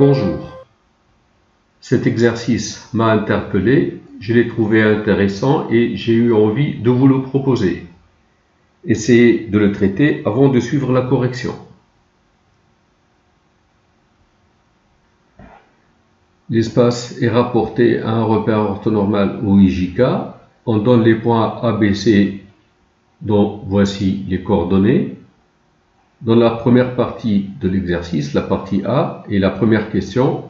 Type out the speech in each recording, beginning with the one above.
Bonjour. Cet exercice m'a interpellé, je l'ai trouvé intéressant et j'ai eu envie de vous le proposer. Essayez de le traiter avant de suivre la correction. L'espace est rapporté à un repère orthonormal OIJK. On donne les points A, B, C dont voici les coordonnées. Dans la première partie de l'exercice, la partie A, et la première question,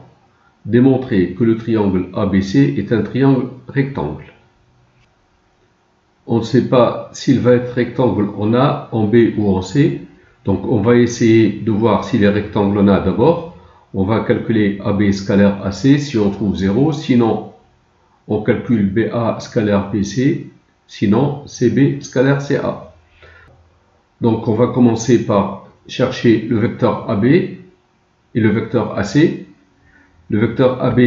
démontrer que le triangle ABC est un triangle rectangle. On ne sait pas s'il va être rectangle en A, en B ou en C. Donc on va essayer de voir s'il est rectangle en A d'abord. On va calculer AB scalaire AC si on trouve 0. Sinon, on calcule BA scalaire BC. Sinon, CB scalaire CA. Donc on va commencer par chercher le vecteur AB et le vecteur AC. Le vecteur AB,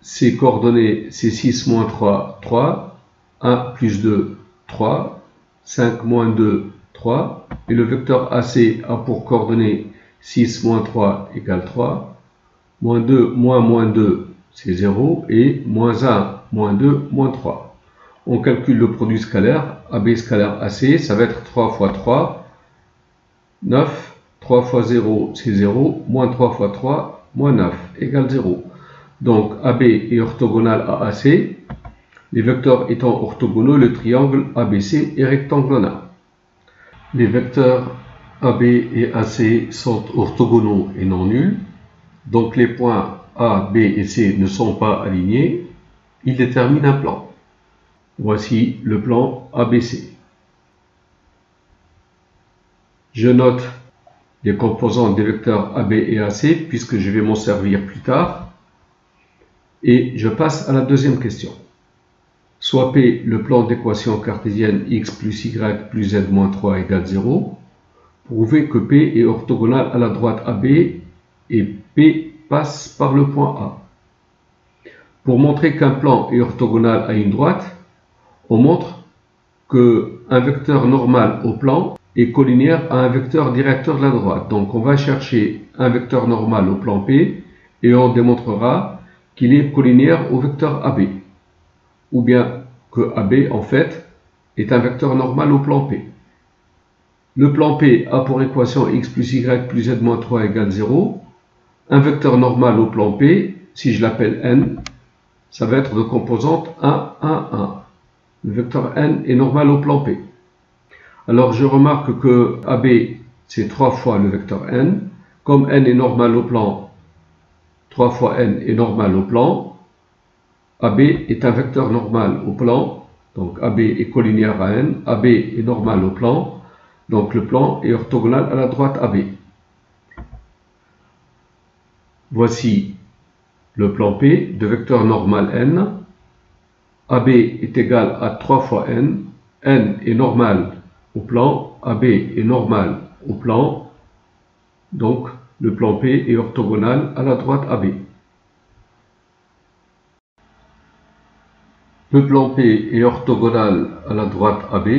ses coordonnées, c'est 6, moins 3, 3, 1 plus 2, 3, 5, moins 2, 3. Et le vecteur AC a pour coordonnées 6, moins 3 égale 3, moins 2, moins 2, c'est 0, et moins 1, moins 2, moins 3. On calcule le produit scalaire, AB scalaire AC, ça va être 3 fois 3, 9, 3 fois 0, c'est 0, moins 3 fois 3, moins 9, égale 0. Donc AB est orthogonal à AC. Les vecteurs étant orthogonaux, le triangle ABC est rectangle en A. Les vecteurs AB et AC sont orthogonaux et non nuls. Donc les points A, B et C ne sont pas alignés. Ils déterminent un plan. Voici le plan ABC. Je note les composantes des vecteurs AB et AC puisque je vais m'en servir plus tard. Et je passe à la deuxième question. Soit P, le plan d'équation cartésienne x plus y plus z moins 3 égale 0. Prouvez que P est orthogonal à la droite AB et P passe par le point A. Pour montrer qu'un plan est orthogonal à une droite, on montre qu'un vecteur normal au plan est collinéaire à un vecteur directeur de la droite. Donc on va chercher un vecteur normal au plan P et on démontrera qu'il est collinéaire au vecteur AB. Ou bien que AB en fait est un vecteur normal au plan P. Le plan P a pour équation x plus y plus z moins 3 égale 0. Un vecteur normal au plan P, si je l'appelle n, ça va être de composante 1, 1, 1. Le vecteur n est normal au plan P. Alors je remarque que AB c'est 3 fois le vecteur n. Comme n est normal au plan, 3 fois n est normal au plan. AB est un vecteur normal au plan. Donc AB est collinéaire à n. AB est normal au plan. Donc le plan est orthogonal à la droite AB. Voici le plan P de vecteur normal n. AB est égal à 3 fois n. N est normal au plan. AB est normal au plan. Donc le plan P est orthogonal à la droite AB. Le plan P est orthogonal à la droite AB.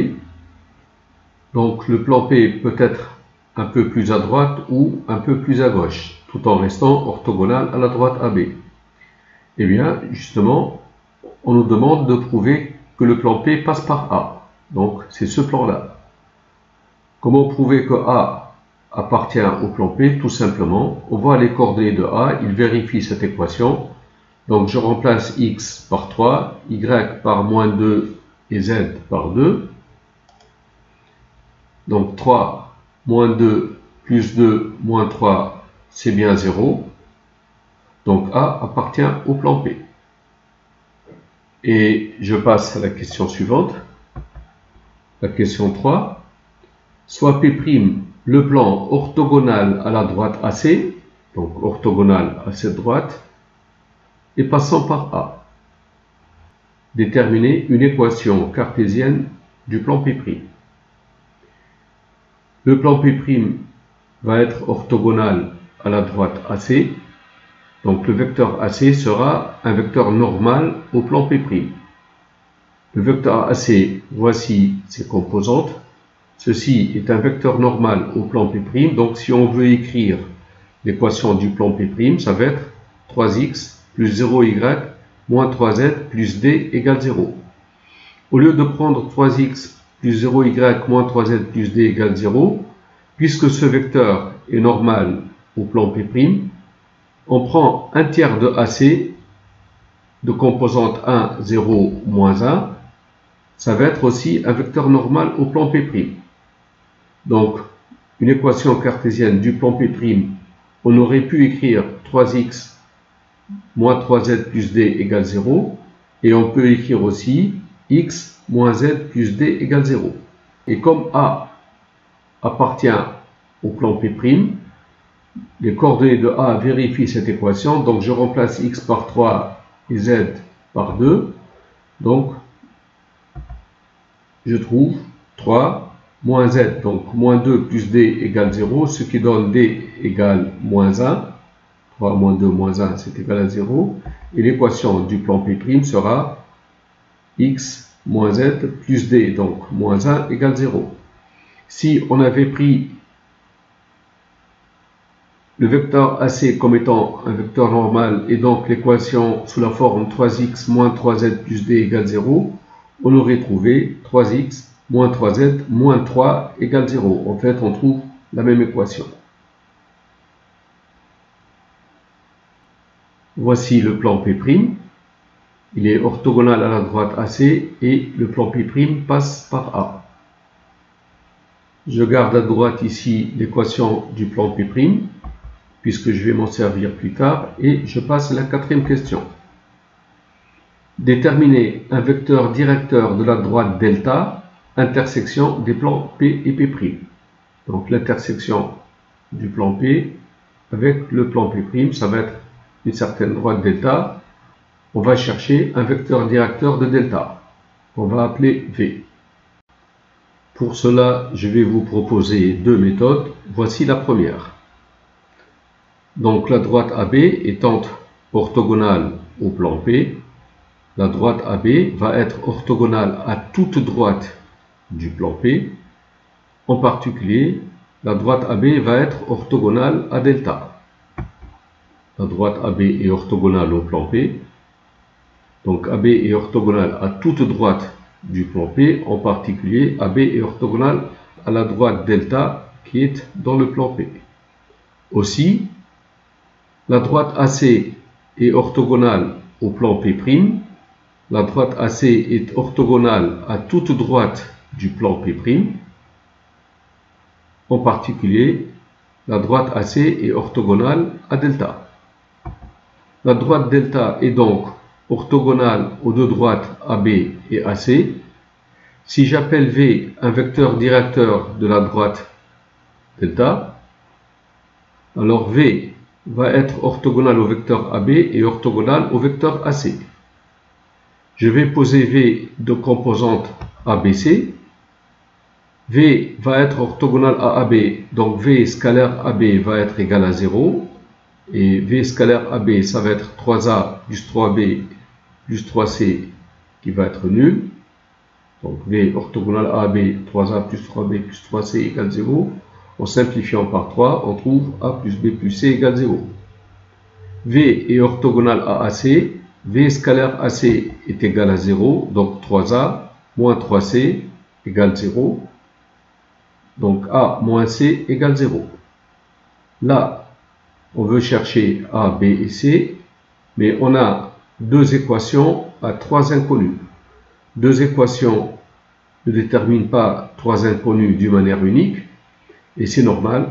Donc le plan P peut être un peu plus à droite ou un peu plus à gauche, tout en restant orthogonal à la droite AB. Eh bien, justement, on nous demande de prouver que le plan P passe par A. Donc c'est ce plan-là. Comment prouver que A appartient au plan P? Tout simplement, on voit les coordonnées de A, il vérifie cette équation. Donc je remplace x par 3, y par moins 2 et z par 2. Donc 3 moins 2 plus 2 moins 3, c'est bien 0. Donc A appartient au plan P. Et je passe à la question suivante. La question 3. Soit P', le plan orthogonal à la droite AC, donc orthogonal à cette droite, et passant par A. Déterminer une équation cartésienne du plan P'. Le plan P' va être orthogonal à la droite AC. Donc le vecteur AC sera un vecteur normal au plan P'. Le vecteur AC, voici ses composantes. Ceci est un vecteur normal au plan P'. Donc si on veut écrire l'équation du plan P', ça va être 3x plus 0y moins 3z plus d égale 0. Au lieu de prendre 3x plus 0y moins 3z plus d égale 0, puisque ce vecteur est normal au plan P', on prend un tiers de AC de composante 1, 0, moins 1. Ça va être aussi un vecteur normal au plan P'. Donc, une équation cartésienne du plan P', on aurait pu écrire 3x moins 3z plus d égale 0. Et on peut écrire aussi x moins z plus d égale 0. Et comme A appartient au plan P', les coordonnées de A vérifient cette équation. Donc, je remplace x par 3 et z par 2. Donc, je trouve 3 moins z, donc moins 2 plus d égale 0, ce qui donne d égale moins 1. 3 moins 2 moins 1, c'est égal à 0. Et l'équation du plan P' sera x moins z plus d, donc moins 1 égale 0. Si on avait pris le vecteur AC comme étant un vecteur normal et donc l'équation sous la forme 3x moins 3z plus d égale 0, on aurait trouvé 3x moins 3z moins 3 égale 0. En fait, on trouve la même équation. Voici le plan P'. Il est orthogonal à la droite AC et le plan P' passe par A. Je garde à droite ici l'équation du plan P', puisque je vais m'en servir plus tard, et je passe à la quatrième question. Déterminer un vecteur directeur de la droite delta, intersection des plans P et P'. Donc l'intersection du plan P avec le plan P', ça va être une certaine droite delta. On va chercher un vecteur directeur de delta, qu'on va appeler V. Pour cela, je vais vous proposer deux méthodes. Voici la première. Donc la droite AB étant orthogonale au plan P, la droite AB va être orthogonale à toute droite du plan P. En particulier, la droite AB va être orthogonale à delta. La droite AB est orthogonale au plan P. Donc AB est orthogonale à toute droite du plan P. En particulier, AB est orthogonale à la droite delta qui est dans le plan P. Aussi, la droite AC est orthogonale au plan P'. La droite AC est orthogonale à toute droite du plan P'. En particulier, la droite AC est orthogonale à delta. La droite delta est donc orthogonale aux deux droites AB et AC. Si j'appelle V un vecteur directeur de la droite delta, alors V va être orthogonal au vecteur AB et orthogonal au vecteur AC. Je vais poser V de composante ABC. V va être orthogonal à AB, donc V scalaire AB va être égal à 0. Et V scalaire AB, ça va être 3A plus 3B plus 3C qui va être nul. Donc V orthogonal à AB, 3A plus 3B plus 3C égale 0. En simplifiant par 3, on trouve A plus B plus C égale 0. V est orthogonal à AC. V scalaire AC est égal à 0. Donc 3A moins 3C égale 0. Donc A moins C égale 0. Là, on veut chercher A, B et C. Mais on a deux équations à trois inconnus. Deux équations ne déterminent pas trois inconnus d'une manière unique. Et c'est normal,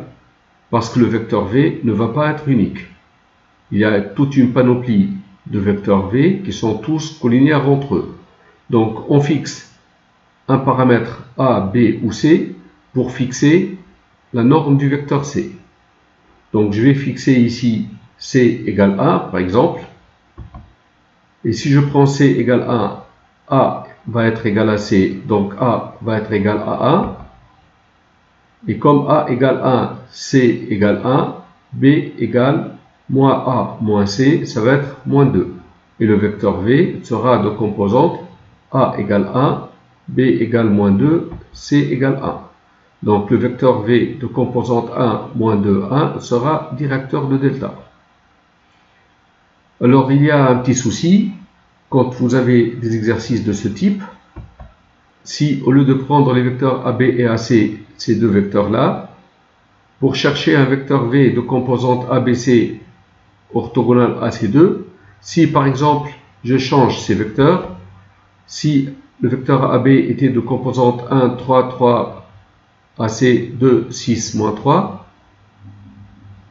parce que le vecteur V ne va pas être unique. Il y a toute une panoplie de vecteurs V qui sont tous collinéaires entre eux. Donc on fixe un paramètre A, B ou C pour fixer la norme du vecteur C. Donc je vais fixer ici C égale 1 par exemple. Et si je prends C égale 1, A va être égal à C, donc A va être égal à 1. Et comme A égale 1, C égale 1, B égale moins A moins C, ça va être moins 2. Et le vecteur V sera de composante A égale 1, B égale moins 2, C égale 1. Donc le vecteur V de composante 1, moins 2, 1 sera directeur de delta. Alors il y a un petit souci, quand vous avez des exercices de ce type, si au lieu de prendre les vecteurs AB et AC, ces deux vecteurs-là, pour chercher un vecteur V de composante ABC orthogonal à ces deux, si par exemple je change ces vecteurs, si le vecteur AB était de composante 1, 3, 3, AC 2, 6, moins 3,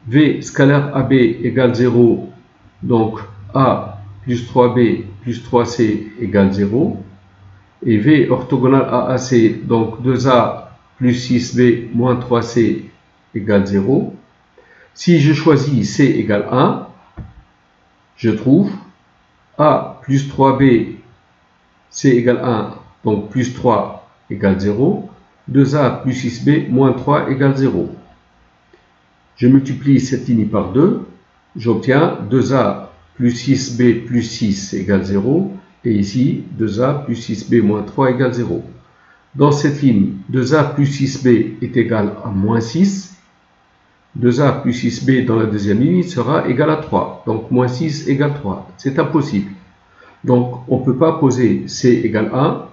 V scalaire AB égale 0, donc A plus 3B plus 3C égale 0, et V orthogonal à AC, donc 2A plus 6B moins 3C égale 0. Si je choisis C égale 1, je trouve A plus 3B, C égale 1, donc plus 3 égale 0. 2A plus 6B moins 3 égale 0. Je multiplie cette ligne par 2, j'obtiens 2A plus 6B plus 6 égale 0, et ici 2A plus 6B moins 3 égale 0. Dans cette ligne, 2A plus 6B est égal à moins 6, 2A plus 6B dans la deuxième ligne sera égal à 3, donc moins 6 égale 3, c'est impossible. Donc on ne peut pas poser C égale 1,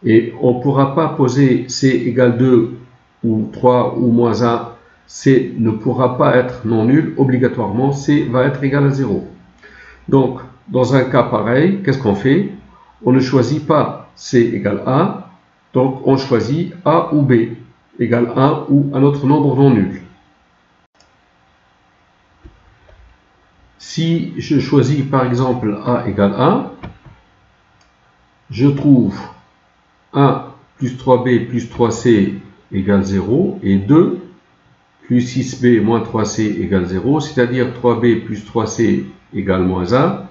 et on ne pourra pas poser C égale 2 ou 3 ou moins 1. C ne pourra pas être non nul. Obligatoirement, C va être égal à 0. Donc, dans un cas pareil, qu'est-ce qu'on fait? On ne choisit pas C égale 1. Donc, on choisit A ou B égale 1 ou un autre nombre non nul. Si je choisis par exemple A égale 1, je trouve 1 plus 3B plus 3C égale 0 et 2 plus 6B moins 3C égale 0, c'est-à-dire 3B plus 3C égale moins 1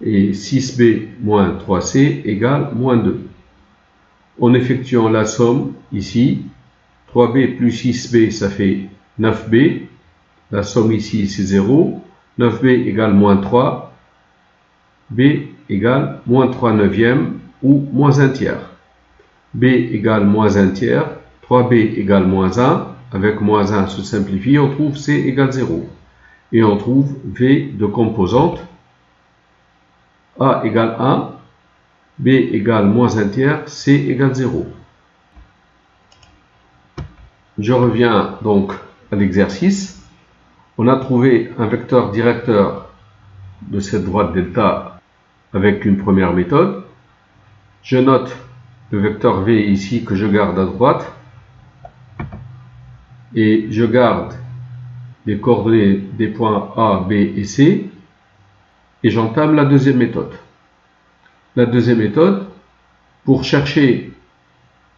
et 6B moins 3C égale moins 2. En effectuant la somme ici, 3B plus 6B ça fait 9B, la somme ici c'est 0, 9B égale moins 3, B égale moins 3 neuvième ou moins 1 tiers. B égale moins 1 tiers, 3B égale moins 1, avec moins 1 se simplifie, on trouve C égale 0. Et on trouve V de composante A égale 1, B égale moins 1 tiers, C égale 0. Je reviens donc à l'exercice. On a trouvé un vecteur directeur de cette droite delta avec une première méthode. Je note le vecteur V ici que je garde à droite et je garde les coordonnées des points A, B et C et j'entame la deuxième méthode. La deuxième méthode, pour chercher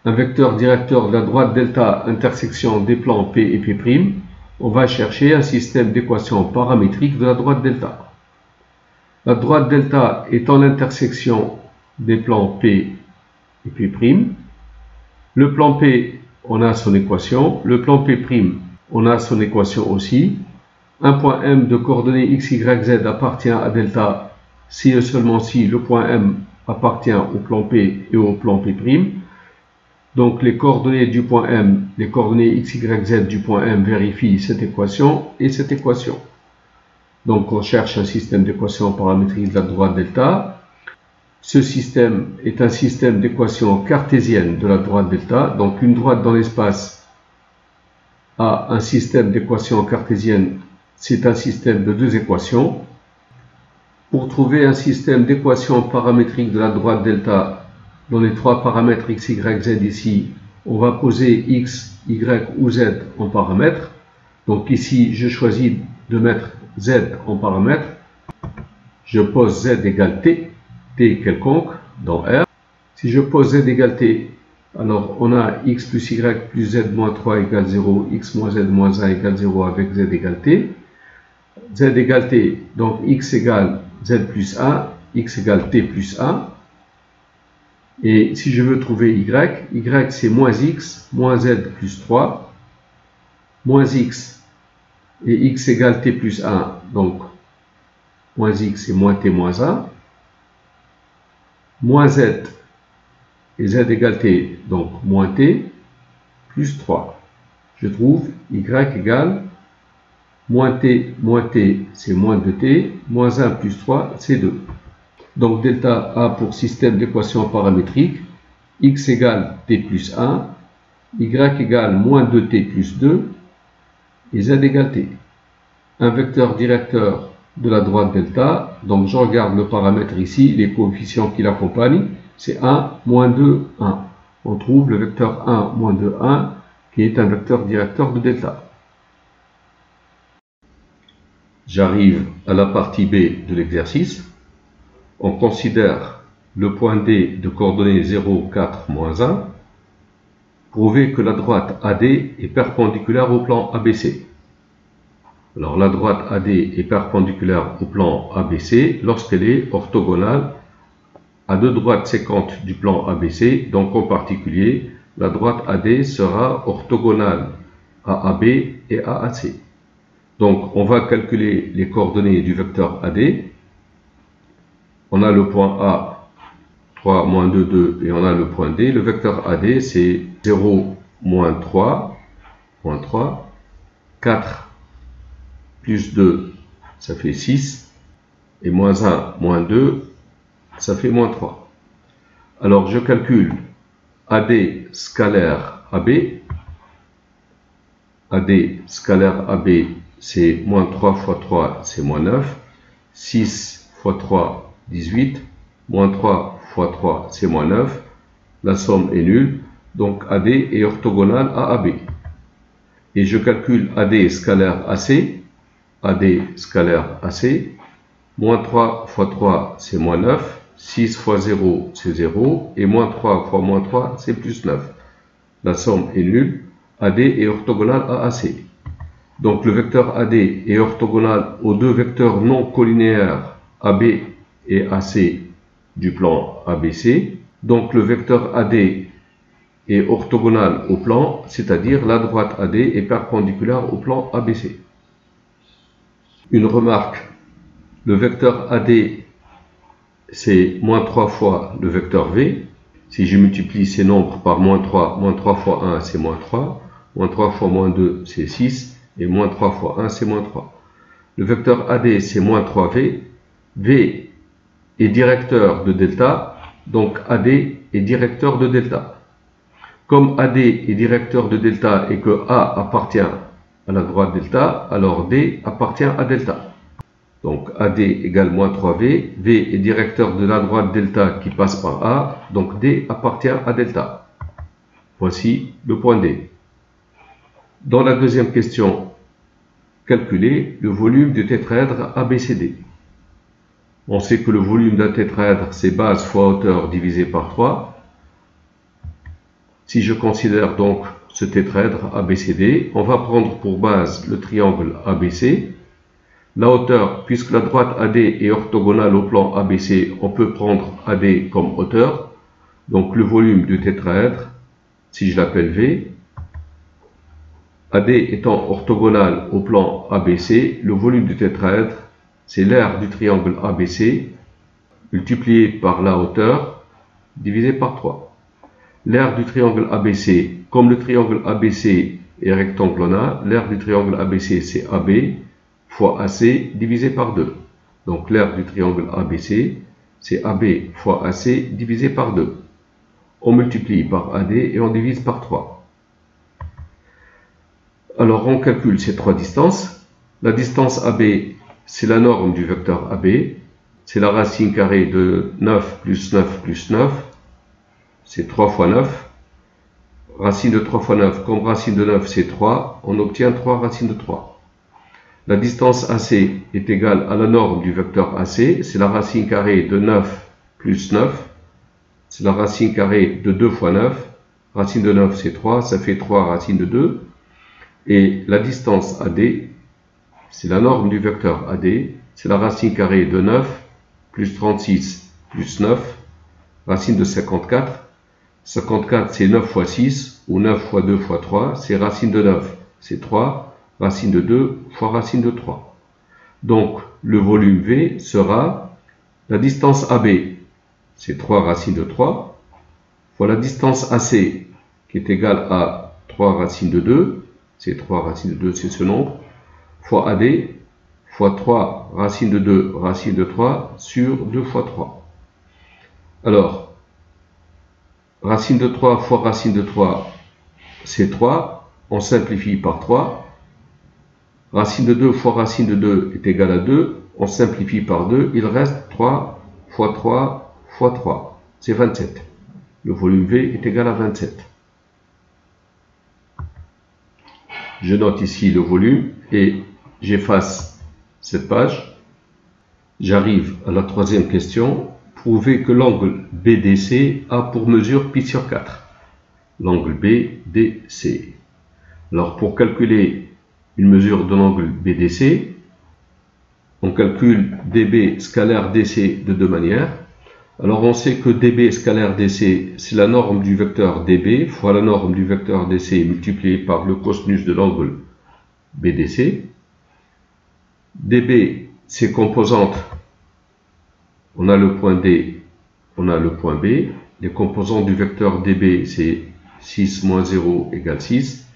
un vecteur directeur de la droite delta intersection des plans P et P', on va chercher un système d'équations paramétriques de la droite delta. La droite delta est en intersection des plans P et P'. Le plan P, on a son équation. Le plan P', on a son équation aussi. Un point M de coordonnées x, y, z appartient à delta si et seulement si le point M appartient au plan P et au plan P'. Donc les coordonnées du point M, les coordonnées x, y, z du point M vérifient cette équation et cette équation. Donc on cherche un système d'équations paramétriques de la droite delta. Ce système est un système d'équations cartésiennes de la droite delta. Donc une droite dans l'espace a un système d'équations cartésiennes, c'est un système de deux équations. Pour trouver un système d'équations paramétriques de la droite delta dans les trois paramètres x, y, z ici, on va poser x, y ou z en paramètres. Donc ici, je choisis de mettre z en paramètre. Je pose z égale t, t quelconque dans R. Si je pose z égale t, alors on a x plus y plus z moins 3 égale 0, x moins z moins 1 égale 0 avec z égale t. Z égale t, donc x égale z plus 1, x égale t plus 1. Et si je veux trouver y c'est moins x, moins z plus 3, moins x, et x égale t plus 1, donc moins x c'est moins t moins 1, moins z, et z égale t, donc moins t, plus 3. je trouve y égale moins t, c'est moins 2t, moins 1 plus 3, c'est 2. Donc delta A pour système d'équation paramétrique, x égale t plus 1, y égale moins 2t plus 2, et z égale t. Un vecteur directeur de la droite delta, donc je regarde le paramètre ici, les coefficients qui l'accompagnent, c'est 1, moins 2, 1. On trouve le vecteur 1, moins 2, 1, qui est un vecteur directeur de delta. J'arrive à la partie B de l'exercice. On considère le point D de coordonnées 0, 4, moins 1. Prouver que la droite AD est perpendiculaire au plan ABC. Alors la droite AD est perpendiculaire au plan ABC lorsqu'elle est orthogonale à deux droites séquentes du plan ABC. Donc en particulier, la droite AD sera orthogonale à AB et à AC. Donc on va calculer les coordonnées du vecteur AD. On a le point A, 3, moins 2, 2, et on a le point D. Le vecteur AD, c'est 0, moins 3, 4, plus 2, ça fait 6, et moins 1, moins 2, ça fait moins 3. Alors je calcule AD scalaire AB. AD scalaire AB, c'est moins 3 fois 3, c'est moins 9. 6 fois 3, 18. Moins 3 fois 3, c'est moins 9. La somme est nulle. Donc AD est orthogonale à AB. Et je calcule AD scalaire AC. AD scalaire AC. Moins 3 fois 3, c'est moins 9. 6 fois 0, c'est 0. Et moins 3 fois moins 3, c'est plus 9. La somme est nulle. AD est orthogonal à AC. Donc le vecteur AD est orthogonal aux deux vecteurs non collinéaires AB et AC du plan ABC. Donc le vecteur AD est orthogonal au plan, c'est-à-dire la droite AD est perpendiculaire au plan ABC. Une remarque, le vecteur AD c'est moins 3 fois le vecteur V. Si je multiplie ces nombres par moins 3 fois 1 c'est moins 3. Moins 3 fois moins 2, c'est 6. Et moins 3 fois 1, c'est moins 3. Le vecteur AD, c'est moins 3V. V est directeur de delta. Donc AD est directeur de delta. Comme AD est directeur de delta et que A appartient à la droite delta, alors D appartient à delta. Donc AD égale moins 3V. V est directeur de la droite delta qui passe par A. Donc D appartient à delta. Voici le point D. Dans la deuxième question, calculer le volume du tétraèdre ABCD. On sait que le volume d'un tétraèdre, c'est base fois hauteur divisé par 3. Si je considère donc ce tétraèdre ABCD, on va prendre pour base le triangle ABC. La hauteur, puisque la droite AD est orthogonale au plan ABC, on peut prendre AD comme hauteur. Donc le volume du tétraèdre, si je l'appelle V, AD étant orthogonal au plan ABC, le volume du tétraèdre, c'est l'aire du triangle ABC multiplié par la hauteur divisé par 3. L'aire du triangle ABC, comme le triangle ABC est rectangulaire, l'aire du triangle ABC c'est AB fois AC divisé par 2. Donc l'aire du triangle ABC c'est AB fois AC divisé par 2. On multiplie par AD et on divise par 3. Alors on calcule ces trois distances. La distance AB, c'est la norme du vecteur AB. C'est la racine carrée de 9 plus 9 plus 9. C'est 3 fois 9. Racine de 3 fois 9, comme racine de 9 c'est 3, on obtient 3 racines de 3. La distance AC est égale à la norme du vecteur AC. C'est la racine carrée de 9 plus 9. C'est la racine carrée de 2 fois 9. Racine de 9 c'est 3, ça fait 3 racines de 2. Et la distance AD, c'est la norme du vecteur AD, c'est la racine carrée de 9 plus 36 plus 9, racine de 54. 54 c'est 9 fois 6, ou 9 fois 2 fois 3, c'est racine de 9, c'est 3, racine de 2 fois racine de 3. Donc le volume V sera la distance AB, c'est 3 racines de 3, fois la distance AC, qui est égale à 3 racines de 2, c'est 3 racine de 2, c'est ce nombre, fois AD, fois 3 racine de 2, racine de 3, sur 2 fois 3. Alors, racine de 3 fois racine de 3, c'est 3, on simplifie par 3. Racine de 2 fois racine de 2 est égal à 2, on simplifie par 2, il reste 3 fois 3 fois 3, c'est 27. Le volume V est égal à 27. Je note ici le volume et j'efface cette page. J'arrive à la troisième question. Prouvez que l'angle BDC a pour mesure pi sur 4. L'angle BDC. Alors pour calculer une mesure de l'angle BDC, on calcule dB scalaire DC de deux manières. Alors on sait que dB scalaire DC, c'est la norme du vecteur dB fois la norme du vecteur DC multiplié par le cosinus de l'angle BDC. dB, c'est composantes. On a le point D, on a le point B. Les composantes du vecteur dB, c'est 6 moins 0 égale 6.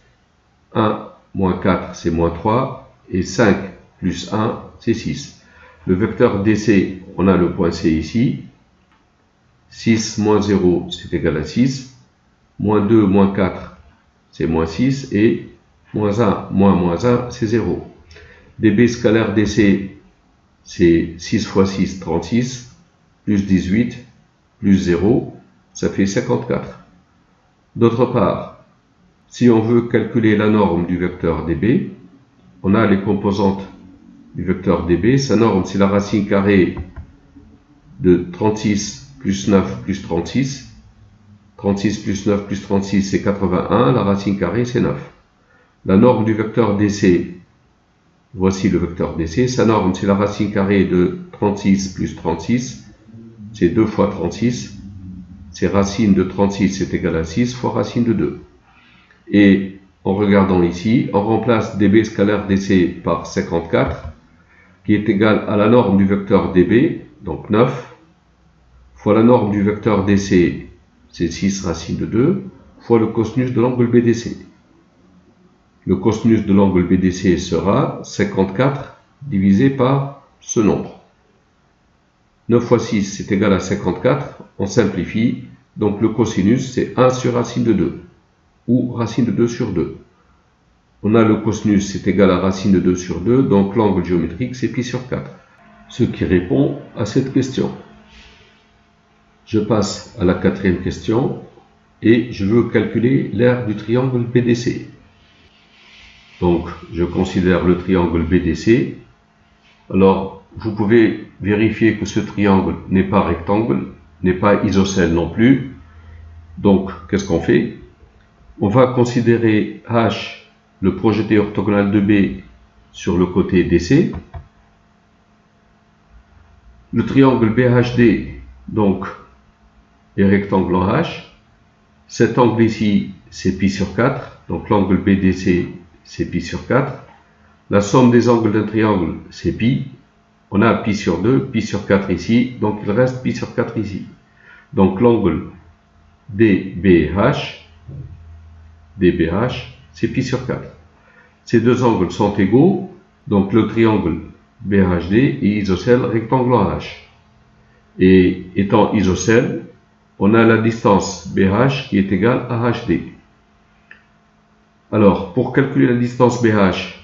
1 moins 4, c'est moins 3. Et 5 plus 1, c'est 6. Le vecteur DC, on a le point C ici. 6 moins 0, c'est égal à 6. Moins 2 moins 4, c'est moins 6. Et moins 1 moins 1, c'est 0. dB scalaire DC, c'est 6 fois 6, 36. Plus 18, plus 0, ça fait 54. D'autre part, si on veut calculer la norme du vecteur dB, on a les composantes du vecteur dB. Sa norme, c'est la racine carrée de 36 plus 9 plus 36. 36 plus 9 plus 36, c'est 81. La racine carrée, c'est 9. La norme du vecteur DC, voici le vecteur DC. Sa norme, c'est la racine carrée de 36 plus 36. C'est 2 fois 36, c'est racine de 36, c'est égal à 6 fois racine de 2. Et en regardant ici, on remplace dB scalaire DC par 54, qui est égal à la norme du vecteur dB, donc 9, fois la norme du vecteur DC, c'est 6 racine de 2, fois le cosinus de l'angle BDC. Le cosinus de l'angle BDC sera 54 divisé par ce nombre. 9 fois 6, c'est égal à 54, on simplifie, donc le cosinus, c'est 1 sur racine de 2, ou racine de 2 sur 2. On a le cosinus, c'est égal à racine de 2 sur 2, donc l'angle géométrique, c'est pi sur 4. Ce qui répond à cette question. Je passe à la quatrième question, et je veux calculer l'aire du triangle BDC. Donc, je considère le triangle BDC. Alors, vous pouvez vérifier que ce triangle n'est pas rectangle, n'est pas isocèle non plus. Donc, qu'est-ce qu'on fait? On va considérer H, le projeté orthogonal de B, sur le côté DC. Le triangle BHD, donc, est rectangle en H. Cet angle ici, c'est pi sur 4. Donc, l'angle BDC, c'est pi sur 4. La somme des angles d'un triangle, c'est pi. On a pi sur 2, pi sur 4 ici, donc il reste pi sur 4 ici. Donc l'angle DBH, c'est pi sur 4. Ces deux angles sont égaux, donc le triangle BHD est isocèle rectangle en H. Et étant isocèle, on a la distance BH qui est égale à HD. Alors, pour calculer la distance BH,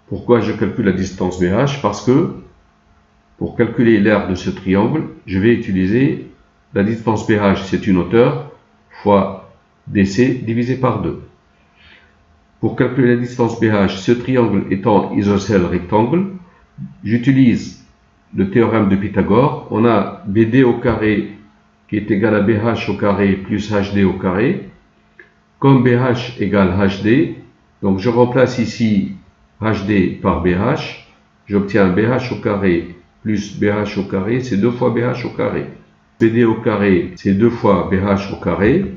pourquoi je calcule la distance BH? Parce que pour calculer l'aire de ce triangle, je vais utiliser la distance BH, c'est une hauteur, fois DC divisé par 2. Pour calculer la distance BH, ce triangle étant isocèle rectangle, j'utilise le théorème de Pythagore. On a BD au carré qui est égal à BH au carré plus HD au carré. Comme BH égale HD, donc je remplace ici HD par BH, j'obtiens BH au carré plus BH au carré, c'est 2 fois BH au carré. BD au carré, c'est 2 fois BH au carré.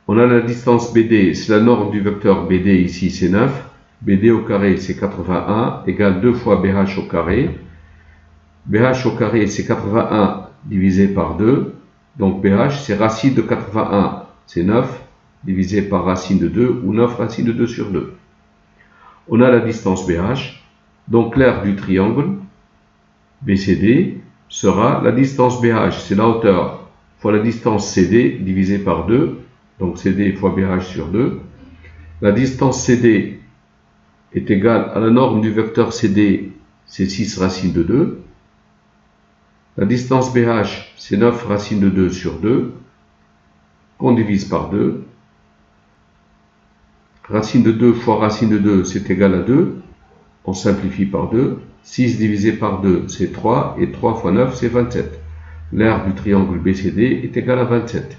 On a la distance BD, c'est la norme du vecteur BD ici, c'est 9. BD au carré, c'est 81, égale 2 fois BH au carré. BH au carré, c'est 81 divisé par 2. Donc BH, c'est racine de 81, c'est 9. divisé par racine de 2 ou 9 racine de 2 sur 2. On a la distance BH, donc l'aire du triangle BCD sera la distance BH, c'est la hauteur, fois la distance CD divisé par 2, donc CD fois BH sur 2. La distance CD est égale à la norme du vecteur CD, c'est 6 racine de 2. La distance BH, c'est 9 racine de 2 sur 2, qu'on divise par 2. Racine de 2 fois racine de 2, c'est égal à 2. On simplifie par 2. 6 divisé par 2, c'est 3. Et 3 fois 9, c'est 27. L'aire du triangle BCD est égale à 27.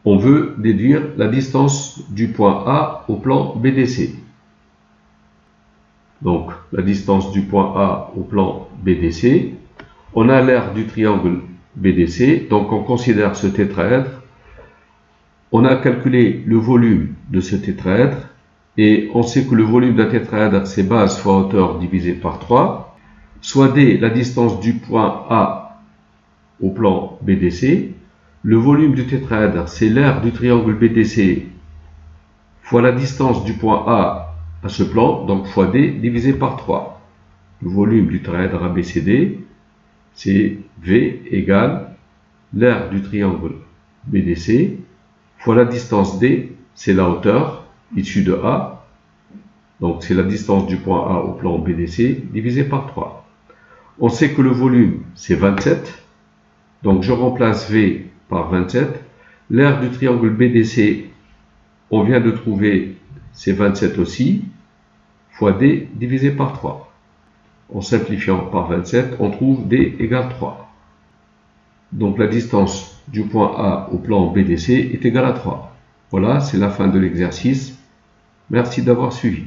On veut déduire la distance du point A au plan BDC. Donc, la distance du point A au plan BDC. On a l'aire du triangle BDC, donc on considère ce tétraèdre. On a calculé le volume de ce tétraèdre et on sait que le volume d'un tétraèdre c'est base fois hauteur divisé par 3, soit D, la distance du point A au plan BDC. Le volume du tétraèdre c'est l'aire du triangle BDC fois la distance du point A à ce plan, donc fois D divisé par 3. Le volume du tétraèdre ABCD c'est V égale l'aire du triangle BDC fois la distance D, c'est la hauteur issue de A, donc c'est la distance du point A au plan BDC divisé par 3. On sait que le volume c'est 27, donc je remplace V par 27. L'aire du triangle BDC, on vient de trouver, c'est 27 aussi, fois D divisé par 3. En simplifiant par 27, on trouve D égale 3. Donc la distance du point A au plan BDC est égale à 3. Voilà, c'est la fin de l'exercice. Merci d'avoir suivi.